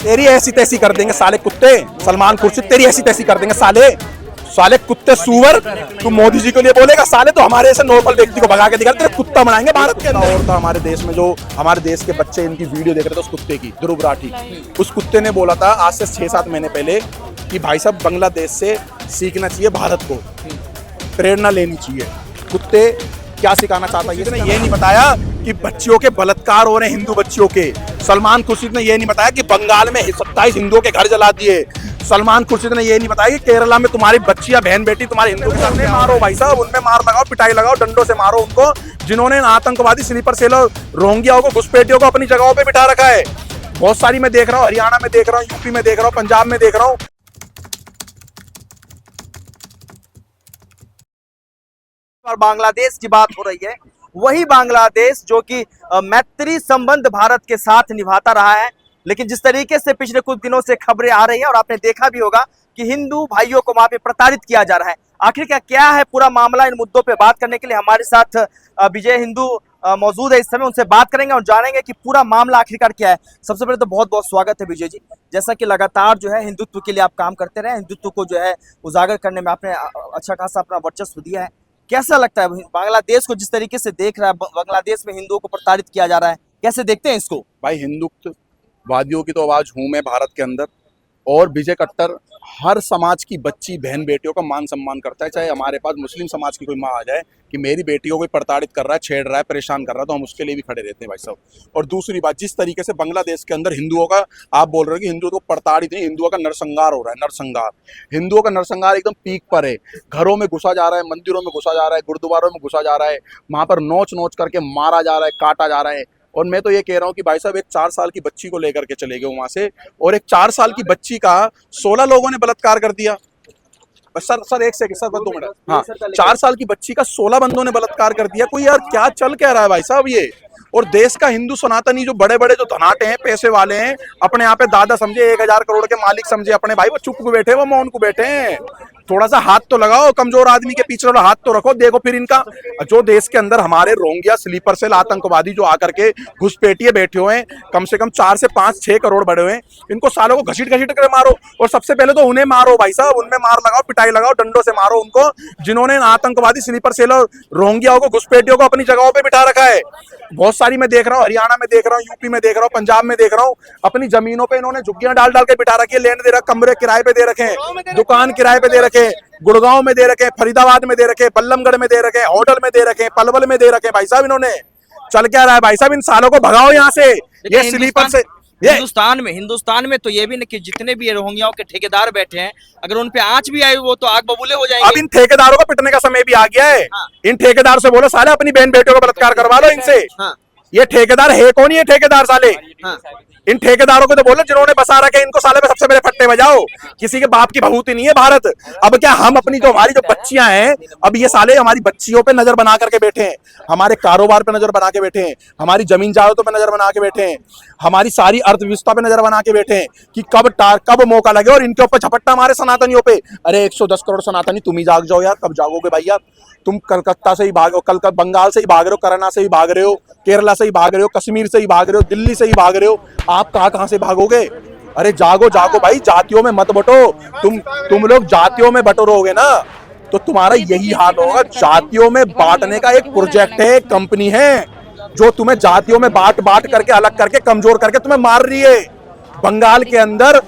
तेरी ऐसी तैसी कर देंगे साले कुत्ते। सलमान खुर्शीद तेरी ऐसी तैसी कर देंगे साले साले कुत्ते सुअर। तू मोदी जी के लिए बोलेगा साले, तो हमारे ऐसे नॉर्मल व्यक्ति को भगा के दिखा तेरे कुत्ता बनाएंगे भारत के अंदर। और था हमारे देश में जो हमारे देश के बच्चे इनकी वीडियो देख रहे थे उस कुत्ते की, ध्रुव राठी, उस कुत्ते ने बोला था आज से 6-7 महीने पहले कि भाई साहब बांग्लादेश से सीखना चाहिए, भारत को प्रेरणा लेनी चाहिए। कुत्ते क्या सिखाना चाहता है? इसने ये नहीं बताया कि बच्चियों के बलात्कार हो रहे हैं, हिंदू बच्चियों के। सलमान खुर्शीद ने ये नहीं बताया कि बंगाल में 27 हिंदुओं के घर जला दिए। सलमान खुर्शीद ने ये नहीं बताया कि केरला में तुम्हारी बच्चियां बहन बेटी तुम्हारे हिंदू के सामने मारो भाई साहब, उनमें मार लगाओ, पिटाई लगाओ, डंडों से मारो उनको जिन्होंने आतंकवादी स्लीपर सेल और रोहिंग्याओं को, घुसपैठियों को अपनी जगहों पे बिठा रखा है। बहुत सारी मैं देख रहा हूँ, हरियाणा में देख रहा हूँ, यूपी में देख रहा हूँ, पंजाब में देख रहा हूँ। और बांग्लादेश की बात हो रही है, वही बांग्लादेश जो कि मैत्री संबंध भारत के साथ निभाता रहा है, लेकिन जिस तरीके से पिछले कुछ दिनों से खबरें आ रही हैं और आपने देखा भी होगा कि हिंदू भाइयों को वहां पे प्रताड़ित किया जा रहा है। आखिर क्या है पूरा मामला, इन मुद्दों पे बात करने के लिए हमारे साथ विजय हिंदू मौजूद है इस समय, उनसे बात करेंगे और जानेंगे कि पूरा मामला आखिरकार क्या है। सबसे पहले तो बहुत बहुत स्वागत है विजय जी। जैसा कि लगातार जो है हिंदुत्व के लिए आप काम करते रहे, हिंदुत्व को जो है उजागर करने में आपने अच्छा खासा अपना वर्चस्व दिया है। कैसा लगता है बांग्लादेश को जिस तरीके से देख रहा है, बांग्लादेश में हिंदुओं को प्रताड़ित किया जा रहा है, कैसे देखते हैं इसको? भाई हिंदुत्ववादियों की तो आवाज हूं मैं भारत के अंदर, और विजय कट्टर हर समाज की बच्ची बहन बेटियों का मान सम्मान करता है। चाहे हमारे पास मुस्लिम समाज की कोई माँ आ जाए कि मेरी बेटी को कोई प्रताड़ित कर रहा है, छेड़ रहा है, परेशान कर रहा है, तो हम उसके लिए भी खड़े रहते हैं भाई साहब। और दूसरी बात, जिस तरीके से बांग्लादेश के अंदर हिंदुओं का आप बोल रहे हो कि हिंदुओं को प्रताड़ित नहीं, हिंदुओं का नरसंहार हो रहा है। नरसंहार, हिंदुओं का नरसंहार एकदम पीक पर है। घरों में घुसा जा रहा है, मंदिरों में घुसा जा रहा है, गुरुद्वारों में घुसा जा रहा है, वहां पर नोच नोच करके मारा जा रहा है, काटा जा रहा है। और मैं तो ये कह रहा हूँ कि भाई साहब एक 4 साल की बच्ची को लेकर के चले गए वहां से, और एक 4 साल की बच्ची का 16 लोगों ने बलात्कार कर दिया। सर एक सेकंड सर, 2 मिनट। हाँ, 4 साल की बच्ची का 16 बंदों ने बलात्कार कर दिया। कोई यार क्या चल क्या रहा है भाई साहब ये? और देश का हिंदू सनातनी जो बड़े बड़े जो धनाटे हैं, पैसे वाले हैं, अपने यहाँ पे दादा समझे, 1000 करोड़ के मालिक समझे अपने, भाई वो चुप को बैठे, वो मौन को बैठे हैं। थोड़ा सा हाथ तो लगाओ, कमजोर आदमी के पीछे वाला हाथ तो रखो। देखो फिर इनका जो देश के अंदर हमारे रोहिंग्या स्लीपर सेल आतंकवादी जो आकर के घुसपैठिए बैठे हुए हैं, कम से कम 4 से 5-6 करोड़ बढ़े हुए हैं, इनको सालों को घसीट घसीट कर मारो। और सबसे पहले तो उन्हें मारो भाई साहब, उनमें मार लगाओ, पिटाई लगाओ, डंडों से मारो उनको जिन्होंने आतंकवादी स्लीपर सेल और रोहिंग्याओं को, घुसपैठियों को अपनी जगहों पे बिठा रखा है। बहुत सारी मैं देख रहा हूँ, हरियाणा में देख रहा हूँ, यूपी में देख रहा हूँ, पंजाब में देख रहा हूँ, अपनी जमीनों पे इन्होंने झुग्गियां डाल डाल के बिठा रखी है, लैंड दे रखा, कमरे किराए पे दे रखे हैं, दुकान किराए पे दे रखे हैं, गुड़गांव में दे रखे, फरीदाबाद में दे रखे, बल्लमगढ़ में दे रखे, होटल में दे रखे, पलवल में दे रखे। भाई साहब इन्होंने चल क्या रहा है भाई साहब? इन सालों को भगाओ यहाँ से, ये स्लीपर से। हिंदुस्तान में तो ये भी नहीं कि जितने भी रोहिंग्याओं के ठेकेदार बैठे हैं, अगर उन पे आंच भी आई वो तो आग बबूले हो जाएंगे। अब इन ठेकेदारों को पिटने का समय भी आ गया है। हाँ। इन ठेकेदार से बोलो साले अपनी बहन बेटियों को बलात्कार करवा लो इनसे। हाँ। ये ठेकेदार है कौन? ये ठेकेदार साले। हाँ। इन ठेकेदारों को तो बोलो जिन्होंने बसा रखे, इनको साले पे सबसे पहले फट्टे बजाओ। किसी के बाप की भभूति नहीं है भारत। अब क्या हम अपनी जो हमारी जो बच्चियां हैं, अब ये साले हमारी बच्चियों पे नजर बना करके बैठे हैं, हमारे कारोबार पे नजर बना के बैठे हैं, हमारी जमीन जायदादों पे नजर बना के बैठे हैं, हमारी सारी अर्थव्यवस्था पे नजर बना के बैठे हैं कि कब मौका लगे और इनके ऊपर झपट्टा मारे सनातनियों पे। अरे 110 करोड़ सनातनी तुम ही जाग जाओ यार, कब जागोगे भैया? तुम कलकत्ता से ही भागो, बंगाल से ही भाग रहे हो, करना से ही भाग रहे हो, केरला से ही भाग रहे हो, कश्मीर से ही भाग रहे हो, दिल्ली से ही भाग रहे हो, आप कहां से भागोगे? अरे जागो जागो भाई, जातियों में मत बटो। तुम लोग जातियों में बटोरोगे ना तो तुम्हारा यही हाल होगा। जातियों में बांटने का एक प्रोजेक्ट है, एक कंपनी है जो तुम्हें जातियों में बांट बांट करके, अलग करके, कमजोर करके तुम्हें मार रही है। बंगाल के अंदर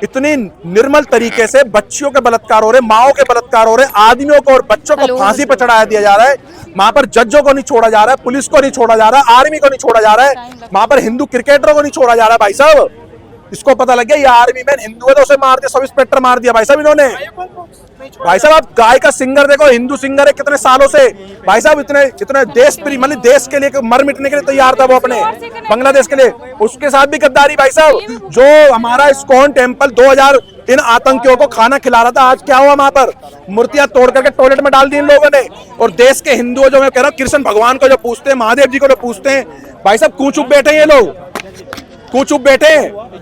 इतनी निर्मल तरीके से बच्चियों के बलात्कार हो रहे, माओ के बलात्कार हो रहे, आदमियों को और बच्चों को फांसी पर चढ़ाया दिया जा रहा है। वहां पर जजों को नहीं छोड़ा जा रहा है, पुलिस को नहीं छोड़ा जा रहा है, आर्मी को नहीं छोड़ा जा रहा है, वहां पर हिंदू क्रिकेटरों को नहीं छोड़ा जा रहा है। भाई साहब इसको पता लग गया ये आर्मी मैन हिंदू है तो उसे मार दिया, सब इंस्पेक्टर मार दिया भाई साहब इन्होंने। भाई साहब आप गाय का सिंगर देखो, हिंदू सिंगर है कितने सालों से भाई साहब, इतने देश प्रिय, मतलब देश के लिए मर मिटने के लिए तैयार था वो अपने बांग्लादेश के लिए। उसके साथ भी गद्दारी भाई साहब। जो हमारा इस्कॉन टेम्पल 2000 इन आतंकियों को खाना खिला रहा था, आज क्या हुआ? वहां पर मूर्तियां तोड़ करके टॉयलेट में डाल दी इन लोगों ने। और देश के हिंदुओं जो मैं कह रहा हूँ, कृष्ण भगवान को जो पूछते हैं, महादेव जी को जो पूछते हैं, भाई साहब क्यों चुप बैठे ये लोग? क्यों चुप बैठे?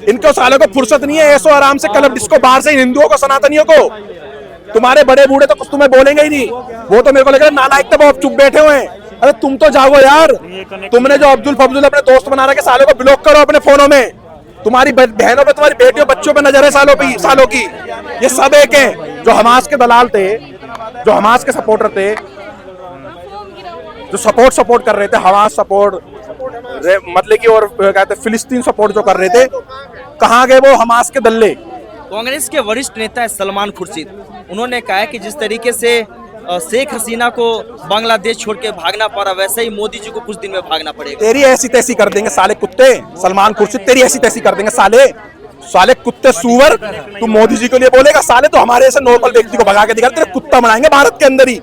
इनको सालों को फुर्सत नहीं है ऐसो आराम से क्लब डिस्को बाहर से हिंदुओं को, सनातनियों को। तुम्हारे बड़े बूढ़े तो कुछ तुम्हें बोलेंगे ही नहीं, वो तो मेरे को लग रहा है नालायक तो वो चुप बैठे हुए हैं। अरे तुम तो जागो यार, तुमने जो अब्दुल फब्दुल अपने दोस्त बना रखे, सालों को ब्लॉक करो अपने फोनों में। तुम्हारी बहनों पे, तुम्हारी बेटियों बच्चों पे नजर है सालों की। ये सब एक है। जो हमास के दलाल थे, जो हमास के सपोर्टर थे, जो सपोर्ट कर रहे थे, हमास सपोर्ट मतलब कि, और कहते फिलिस्तीन सपोर्ट जो कर रहे थे, कहाँ गए वो हमास के दल्ले? कांग्रेस के वरिष्ठ नेता है सलमान खुर्शीद, उन्होंने कहा है कि जिस तरीके से शेख हसीना को बांग्लादेश छोड़ के भागना पड़ा, वैसे ही मोदी जी को कुछ दिन में भागना पड़ेगा। तेरी ऐसी तैसी कर देंगे साले कुत्ते, सलमान खुर्शीद, तेरी ऐसी तैसी कर देंगे साले कुत्ते सूअर। तू मोदी जी के लिए बोलेगा? साले तो हमारे ऐसे नॉर्मल व्यक्ति को भगा के दिखा, तेरे कुत्ता बनाएंगे भारत के अंदर ही।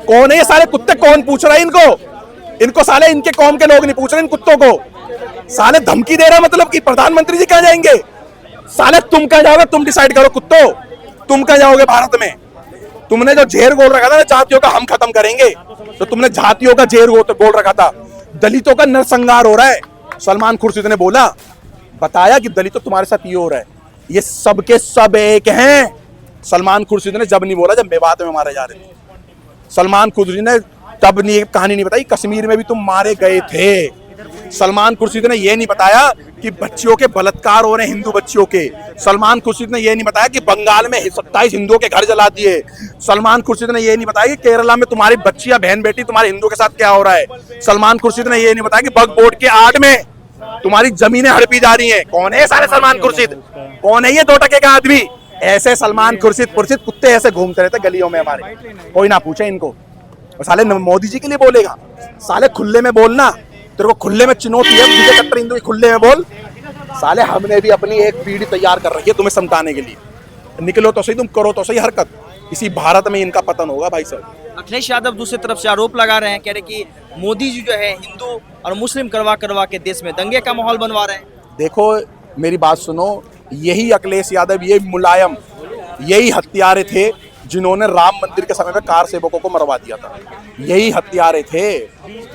कौन है ये साले कुत्ते? कौन पूछ रहा है इनको साले इनके कौम के लोग नहीं पूछ रहे इन कुत्तों को। साले धमकी दे रहा, मतलब कि प्रधानमंत्री जी कहाँ जाएंगे? साले तुम कहाँ जाओगे? तुम डिसाइड करो कुत्तो, तुम कहाँ जाओगे भारत में? तुमने जो जेर गोल रखा था ना, जातियों का हम खत्म करेंगे, तो तुमने जातियों का जेर गोल रखा था। दलितों का नरसंहार हो रहा है। सलमान खुर्शीद ने बोला, बताया कि दलितों तुम्हारे साथ ये हो रहा है। ये सबके सब एक हैं। सलमान खुर्शीद ने जब नहीं बोला जब मेवात में मारे जा रहे थे। सलमान खुर्शीद ने तब नहीं कहानी नहीं बताई कश्मीर में भी तुम मारे गए थे। सलमान खुर्शीद ने यह नहीं बताया कि बच्चियों के बलात्कार हो रहे हैं, हिंदू बच्चियों के। सलमान खुर्शीद ने यह नहीं बताया कि बंगाल में 27 हिंदुओं के घर जला दिए। सलमान खुर्शीद ने यह नहीं बताया कि केरला में तुम्हारी बच्चियां, बहन बेटी तुम्हारे हिंदुओं के साथ क्या हो रहा है। सलमान खुर्शीद ने यह नहीं बताया कि वक्फ बोर्ड के आड़ में तुम्हारी जमीनें हड़पी जा रही हैं। कौन है सारे सलमान खुर्शीद? कौन है ये 2 टके का आदमी? ऐसे सलमान खुर्शीद कुत्ते ऐसे घूमते रहते गलियों में हमारे, कोई ना पूछे इनको। और साले मोदी जी के लिए बोलेगा? साले खुले में बोलना, तेरे को खुले में चुनौती है, विजय कट्टर हिंदू खुले में बोल। साले हमने भी अपनी एक पीढ़ी तैयार कर रखी है तुम्हें समझाने के लिए। निकलो तो सही, तुम करो तो सही हरकत। इसी भारत में इनका पतन होगा भाई साहब। अखिलेश यादव दूसरी तरफ से आरोप लगा रहे हैं, कह रहे कि मोदी जी जो है हिंदू और मुस्लिम करवा के देश में दंगे का माहौल बनवा रहे हैं। देखो मेरी बात सुनो, यही अखिलेश यादव, यही मुलायम, यही हत्यारे थे जिन्होंने राम मंदिर के समय में कार सेवकों को मरवा दिया था। यही हत्यारे थे,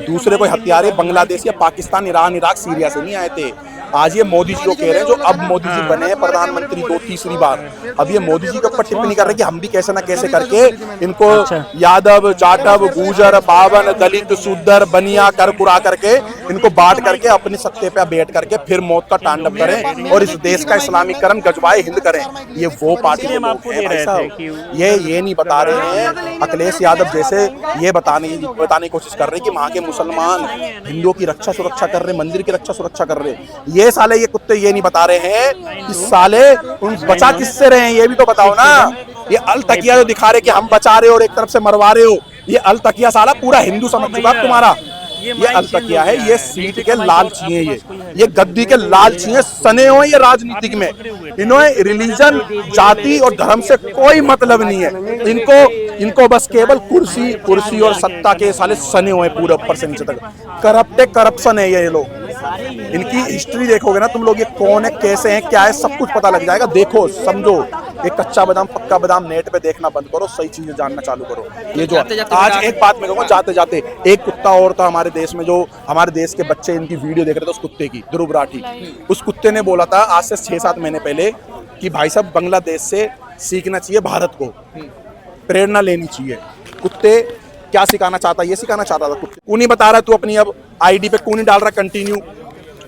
दूसरे कोई हत्यारे बांग्लादेश या पाकिस्तान, ईरान, इराक, सीरिया से नहीं आए थे। आज ये मोदी जी को कह रहे हैं, जो अब मोदी जी बने हैं प्रधानमंत्री 2-3 बार, अब ये मोदी जी के ऊपर टिप्पणी कर रहे हैं कि हम भी कैसे ना कैसे करके इनको यादव, जाटव, गुर्जर, बावन, दलित, शूद्र, बनिया कर कुरा करके इनको बांट करके अपने सत्ते पे बैठ करके फिर मौत का तांडव करें और इस देश का इस्लामीकरण गजवाए हिंद करें। ये वो पार्टी के लोग हैं भाई साहब। ये नहीं बता रहे हैं। अखिलेश यादव जैसे ये बताने की कोशिश कर रहे हैं कि वहाँ के मुसलमान हिंदुओं की रक्षा सुरक्षा कर रहे, मंदिर की रक्षा सुरक्षा कर रहे। ये साले ये कुत्ते ये नहीं बता रहे हैं कि साले उन बचा किससे रहे हैं, ये भी तो बताओ ना। ये अल तकिया जो दिखा रहे कि हम बचा रहे हो और एक तरफ से मरवा रहे हो, ये अल तकिया साला पूरा हिंदू समझ चुका तुम्हारा। ये अल तकिया है, ये सीट के लालची हैं, ये गद्दी के लालची हैं, सने हुए ये राजनीतिक में। इन्होंने रिलीजन, जाति और धर्म से कोई मतलब नहीं है। इनको बस केवल कुर्सी और सत्ता के साले सने हुए पूरे ऊपर से नीचे तक। करप्शन है ये लोग। इनकी हिस्ट्री देखोगे ना तुम लोग, ये कौन है, कैसे हैं, क्या है, सब कुछ पता लग जाएगा। देखो, समझो, एक कच्चा बादाम पक्का बादाम नेट पे देखना बंद करो, सही चीजें जानना चालू करो। ये जो आज एक बात मैं कहूँगा, जाते जाते एक कुत्ता और था हमारे देश में, जो हमारे देश के बच्चे इनकी वीडियो देख रहे थे, उस कुत्ते की, ध्रुव राठी। उस कुत्ते ने बोला था आज से 6-7 महीने पहले कि भाई साहब बांग्लादेश से सीखना चाहिए, भारत को प्रेरणा लेनी चाहिए। कुत्ते क्या सिखाना चाहता है? ये सिखाना चाहता था कुत्ते। कौन नहीं बता रहा तू अपनी अब आईडी पे, कौन नहीं डाल रहा कंटिन्यू।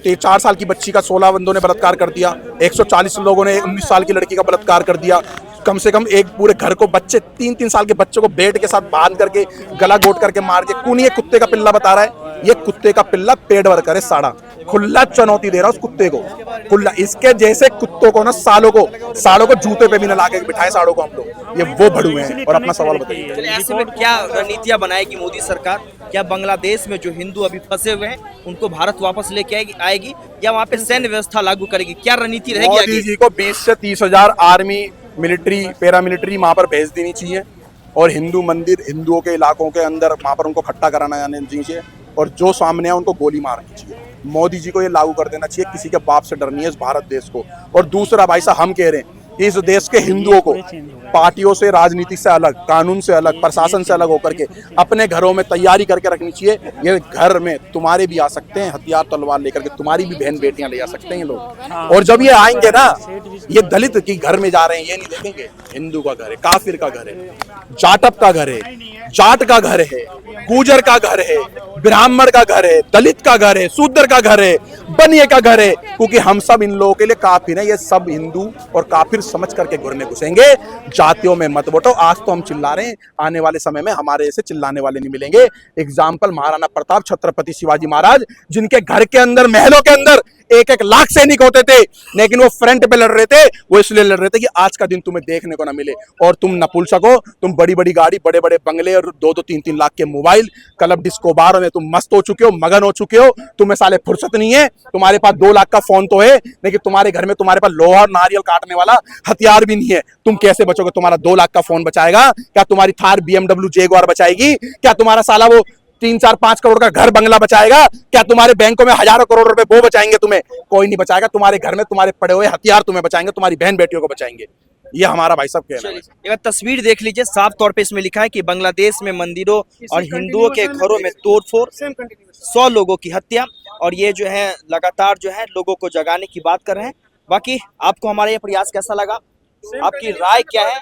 4 साल की बच्ची का 16 बंदों ने बलात्कार कर दिया, 140 लोगों ने 19 साल की लड़की का बलात्कार कर दिया। कम से कम एक पूरे घर को बच्चे 3-3 साल के बच्चे को बेड के साथ बांध करके गला घोट करके मार के। कौन ये कुत्ते का पिल्ला बता रहा है? ये कुत्ते का पिल्ला पेड वर्कर है साड़ा। खुला चुनौती दे रहा उस कुत्ते को, खुला। इसके जैसे कुत्तों को ना सालों को जूते पे भी न लाके बिठाए साड़ों को हम लोग। ये वो भड़ुए हैं। और अपना सवाल बताइए, ऐसे में क्या रणनीतियां बनाएगी मोदी सरकार? क्या बांग्लादेश में जो हिंदू अभी फंसे हुए हैं उनको भारत वापस लेके आएगी या वहाँ पे सैन्य व्यवस्था लागू करेगी? क्या रणनीति रहेगी? मोदी जी को 20 से 30 हजार आर्मी, मिलिट्री, पैरामिलिट्री वहां पर भेज देनी चाहिए और हिंदू मंदिर, हिंदुओं के इलाकों के अंदर वहां पर उनको इकट्ठा कराना जाने चाहिए और जो सामने है उनको गोली मारनी चाहिए। मोदी जी को ये लागू कर देना चाहिए। किसी के बाप से डर नहीं है इस भारत देश को। और दूसरा भाई साहब, हम कह रहे हैं इस देश के हिंदुओं को पार्टियों से, राजनीति से अलग, कानून से अलग, प्रशासन से अलग होकर के अपने घरों में तैयारी करके रखनी चाहिए। ये घर में तुम्हारे भी आ सकते हैं हथियार तलवार लेकर के, तुम्हारी भी बहन बेटियां ले जा सकते हैं ये लोग। और जब ये आएंगे ना, ये दलित की घर में जा रहे हैं, ये नहीं देखेंगे हिंदू का घर है, काफिर का घर है, जाटव का घर है, जाट का घर है, गुर्जर का घर है, ब्राह्मण का घर है, दलित का घर है, शूद्र का घर है, बनिए का घर है, क्योंकि हम सब इन लोगों के लिए काफिर हैं। ये सब हिंदू और काफिर समझ करके घर में घुसेंगे। जातियों में मत बटो। आज तो हम चिल्ला रहे हैं, आने वाले समय में हमारे ऐसे चिल्लाने वाले नहीं मिलेंगे। एग्जाम्पल महाराणा प्रताप, छत्रपति शिवाजी महाराज, जिनके घर के अंदर, महलों के अंदर 1-1 लाख सैनिक होते थे, लेकिन वो फ्रंट पे लड़ रहे थे। वो इसलिए लड़ रहे थे कि आज का दिन तुम्हें देखने को ना मिले और तुम नपुंसक हो। तुम बड़ी बड़ी गाड़ी, बड़े बड़े बंगले और 2-2, 3-3 लाख के मोबाइल, क्लब डिस्को बार में तुम मस्त हो चुके हो, मगन हो चुके हो। तुम्हें साले फुर्सत नहीं है। तुम्हारे पास 2 लाख का फोन तो है, लेकिन तुम्हारे घर में तुम्हारे पास लोहा और नारियल काटने वाला हथियार भी नहीं है। तुम कैसे बचोगे? तुम्हारा 2 लाख का फोन बचाएगा क्या? तुम्हारी थार BMW जैगुआर बचाएगी क्या? तुम्हारा साला वो 3-4-5 करोड़ का घर बंगला बचाएगा क्या? तुम्हारे बैंकों में हजारों करोड़ रुपए वो बचाएंगे? तुम्हें कोई नहीं बचाएगा। तुम्हारे घर में तुम्हारे पड़े हुए हथियार तुम्हें बचाएंगे, तुम्हारी बहन बेटियों को बचाएंगे। ये हमारा भाई साहब कहना है। एक तस्वीर देख लीजिए, साफ तौर पे इसमें लिखा है कि बांग्लादेश में मंदिरों और हिंदुओं के घरों में तोड़फोड़, 100 लोगों की हत्या, और ये जो है लगातार जो है लोगों को जगाने की बात कर रहे हैं। बाकी आपको हमारा ये प्रयास कैसा लगा? आपकी राय क्या है?